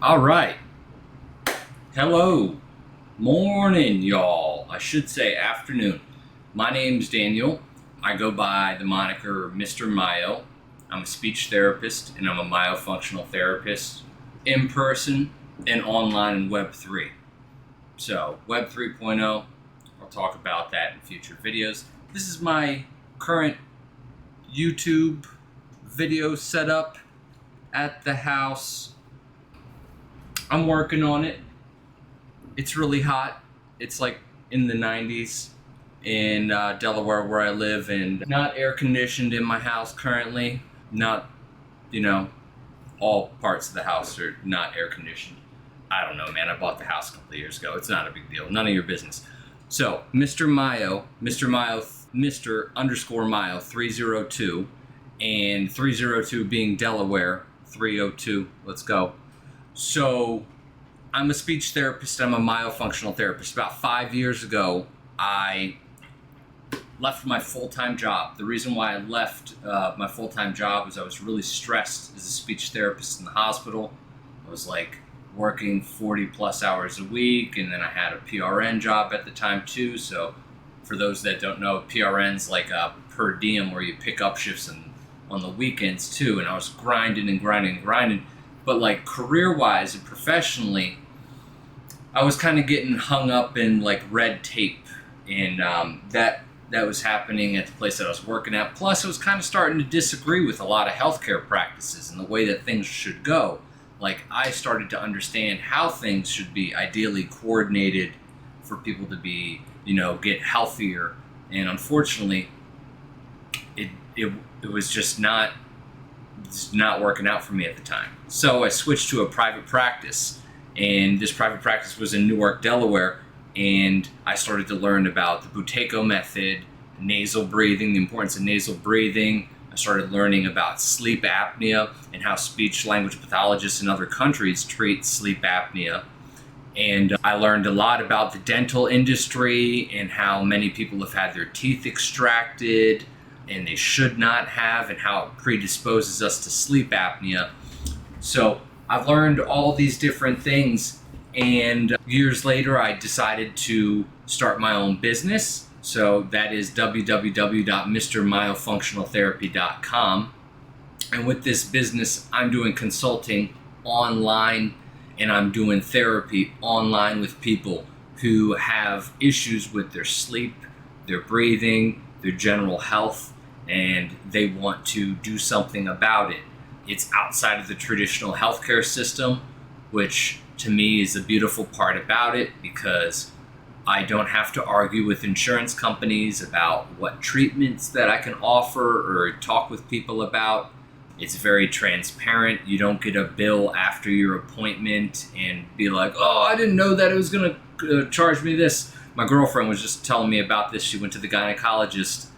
All right. Hello. Morning, y'all. I should say afternoon. My name's Daniel. I go by the moniker Mr. Myo. I'm a speech therapist and I'm a myofunctional therapist in person and online in Web 3. So, Web 3.0, I'll talk about that in future videos. This is my current YouTube video setup at the house. I'm working on it. It's really hot. It's like in the 90s in Delaware where I live, and not air conditioned in my house currently. Not, all parts of the house are not air conditioned. I don't know, man. I bought the house a couple of years ago. It's not a big deal. None of your business. So, Mr. Myo, Mr. _ Myo 302, and 302 being Delaware, 302. Let's go. So, I'm a speech therapist. I'm a myofunctional therapist. About 5 years ago, I left my full-time job. The reason why I left my full-time job was I was really stressed as a speech therapist in the hospital. I was like working 40 plus hours a week, and then I had a PRN job at the time too. So for those that don't know, PRN's like a per diem where you pick up shifts on the weekends too. And I was grinding. But like career-wise and professionally, I was kind of getting hung up in like red tape, and that was happening at the place that I was working at. Plus, I was kind of starting to disagree with a lot of healthcare practices and the way that things should go. Like, I started to understand how things should be ideally coordinated for people to be, get healthier. And unfortunately, it was just not working out for me at the time. So I switched to a private practice, and this private practice was in Newark, Delaware, and I started to learn about the Buteyko method, nasal breathing, the importance of nasal breathing. I started learning about sleep apnea and how speech-language pathologists in other countries treat sleep apnea. And I learned a lot about the dental industry and how many people have had their teeth extracted and they should not have, and how it predisposes us to sleep apnea. So I've learned all these different things, and years later I decided to start my own business. So that is www.mrmyofunctionaltherapy.com. And with this business, I'm doing consulting online, and I'm doing therapy online with people who have issues with their sleep, their breathing, their general health, and they want to do something about it. It's outside of the traditional healthcare system, which to me is the beautiful part about it, because I don't have to argue with insurance companies about what treatments that I can offer or talk with people about. It's very transparent. You don't get a bill after your appointment and be like, oh, I didn't know that it was going to charge me this. My girlfriend was just telling me about this. She went to the gynecologist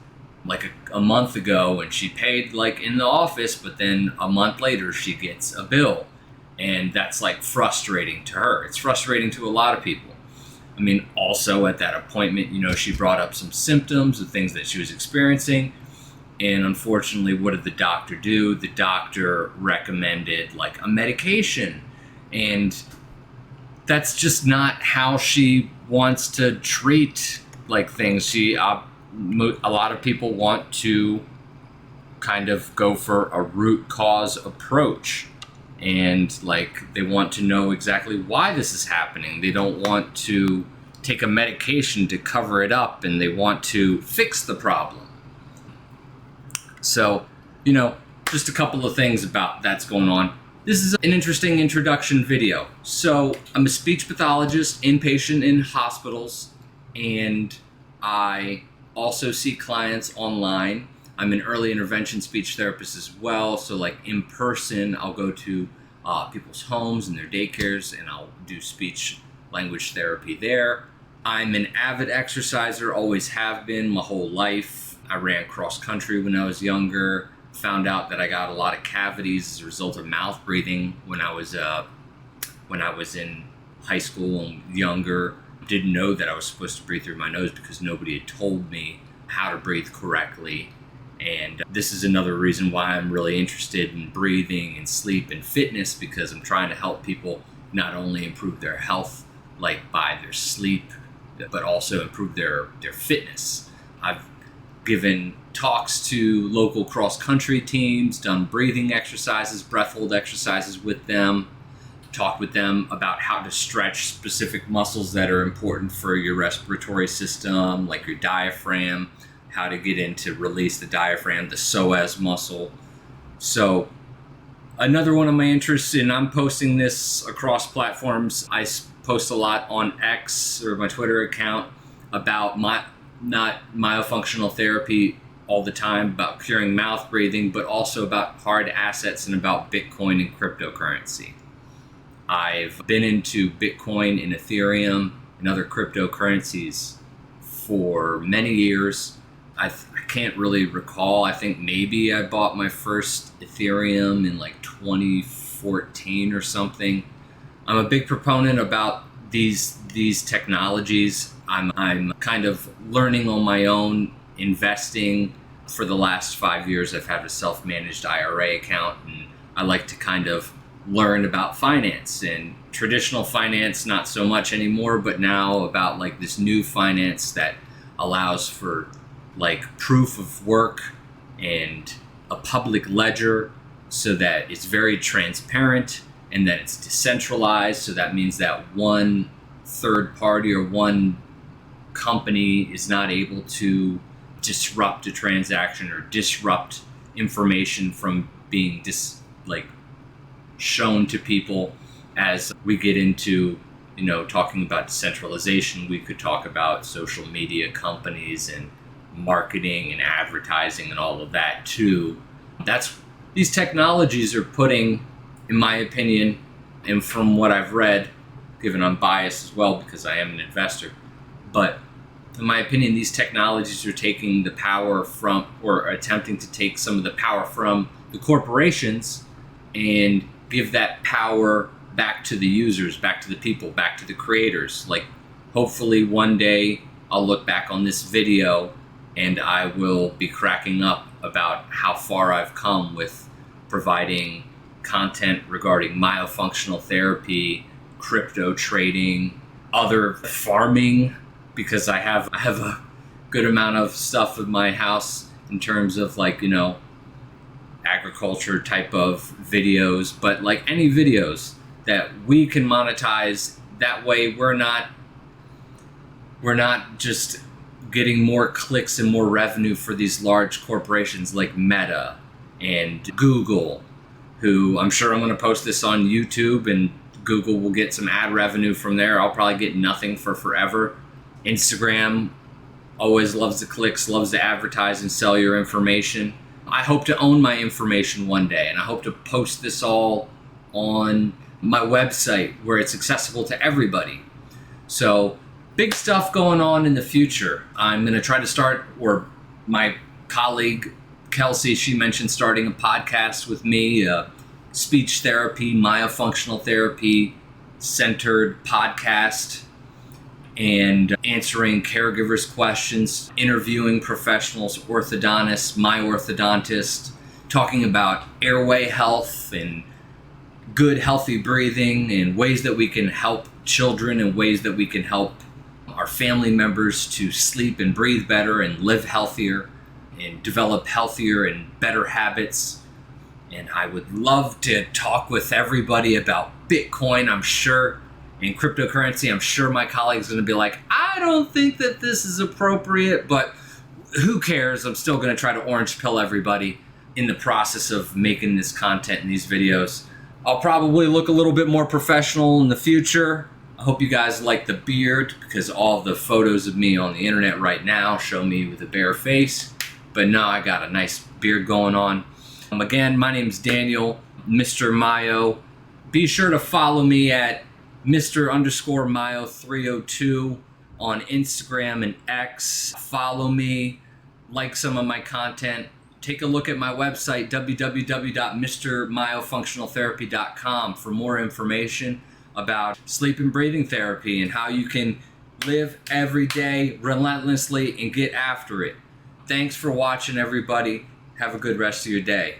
like a month ago, and she paid like in the office, but then a month later she gets a bill. And that's like frustrating to her. It's frustrating to a lot of people. I mean, also at that appointment, she brought up some symptoms of things that she was experiencing. And unfortunately, what did the doctor do? The doctor recommended like a medication. And that's just not how she wants to treat like things. A lot of people want to kind of go for a root cause approach. And like, they want to know exactly why this is happening. They don't want to take a medication to cover it up, and they want to fix the problem. So, just a couple of things about that's going on. This is an interesting introduction video. So, I'm a speech pathologist, inpatient in hospitals, and I also see clients online. I'm an early intervention speech therapist as well. So like in person, I'll go to people's homes and their daycares, and I'll do speech language therapy there. I'm an avid exerciser, always have been my whole life. I ran cross country when I was younger. Found out that I got a lot of cavities as a result of mouth breathing when I was in high school and younger. Didn't know that I was supposed to breathe through my nose because nobody had told me how to breathe correctly. And this is another reason why I'm really interested in breathing and sleep and fitness, because I'm trying to help people not only improve their health, like by their sleep, but also improve their fitness. I've given talks to local cross-country teams, done breathing exercises, breath hold exercises with them, talked with them about how to stretch specific muscles that are important for your respiratory system, like your diaphragm, how to get into release the diaphragm, the psoas muscle. So another one of my interests, and I'm posting this across platforms. I post a lot on X or my Twitter account about not myofunctional therapy all the time, about curing mouth breathing, but also about hard assets and about Bitcoin and cryptocurrency. I've been into Bitcoin and Ethereum and other cryptocurrencies for many years. I can't really recall. I think maybe I bought my first Ethereum in like 2014 or something. I'm a big proponent about these technologies. I'm kind of learning on my own, investing. For the last 5 years, I've had a self-managed IRA account, and I like to kind of learn about finance and traditional finance, not so much anymore, but now about like this new finance that allows for like proof of work and a public ledger so that it's very transparent and that it's decentralized. So that means that one third party or one company is not able to disrupt a transaction or disrupt information from being shown to people. As we get into, talking about decentralization, we could talk about social media companies and marketing and advertising and all of that too. These technologies are putting, in my opinion, and from what I've read, given I'm biased as well because I am an investor, but in my opinion, these technologies are taking the power from, or attempting to take some of the power from the corporations and give that power back to the users, back to the people, back to the creators. Like, hopefully one day I'll look back on this video and I will be cracking up about how far I've come with providing content regarding myofunctional therapy, crypto trading, other farming, because I have a good amount of stuff in my house in terms of agriculture type of videos, but like any videos that we can monetize. That way we're not just getting more clicks and more revenue for these large corporations like Meta and Google, who I'm sure I'm going to post this on YouTube and Google will get some ad revenue from there. I'll probably get nothing for forever. Instagram always loves the clicks, loves to advertise and sell your information. I hope to own my information one day, and I hope to post this all on my website where it's accessible to everybody. So big stuff going on in the future. I'm going to try to start, or my colleague Kelsey, she mentioned starting a podcast with me, a speech therapy, myofunctional therapy centered podcast, and answering caregivers' questions, interviewing professionals, orthodontists, my orthodontist, talking about airway health and good healthy breathing and ways that we can help children and ways that we can help our family members to sleep and breathe better and live healthier and develop healthier and better habits. And I would love to talk with everybody about Bitcoin, I'm sure, and cryptocurrency. I'm sure my colleagues are going to be like, I don't think that this is appropriate, but who cares? I'm still going to try to orange pill everybody in the process of making this content and these videos. I'll probably look a little bit more professional in the future. I hope you guys like the beard, because all the photos of me on the internet right now show me with a bare face. But no, I got a nice beard going on. Again, my name's Daniel, Mr. Myo. Be sure to follow me at Mr_Myo302 on Instagram and X. Follow me, like some of my content. Take a look at my website, www.mrmyofunctionaltherapy.com, for more information about sleep and breathing therapy and how you can live every day relentlessly and get after it. Thanks for watching, everybody. Have a good rest of your day.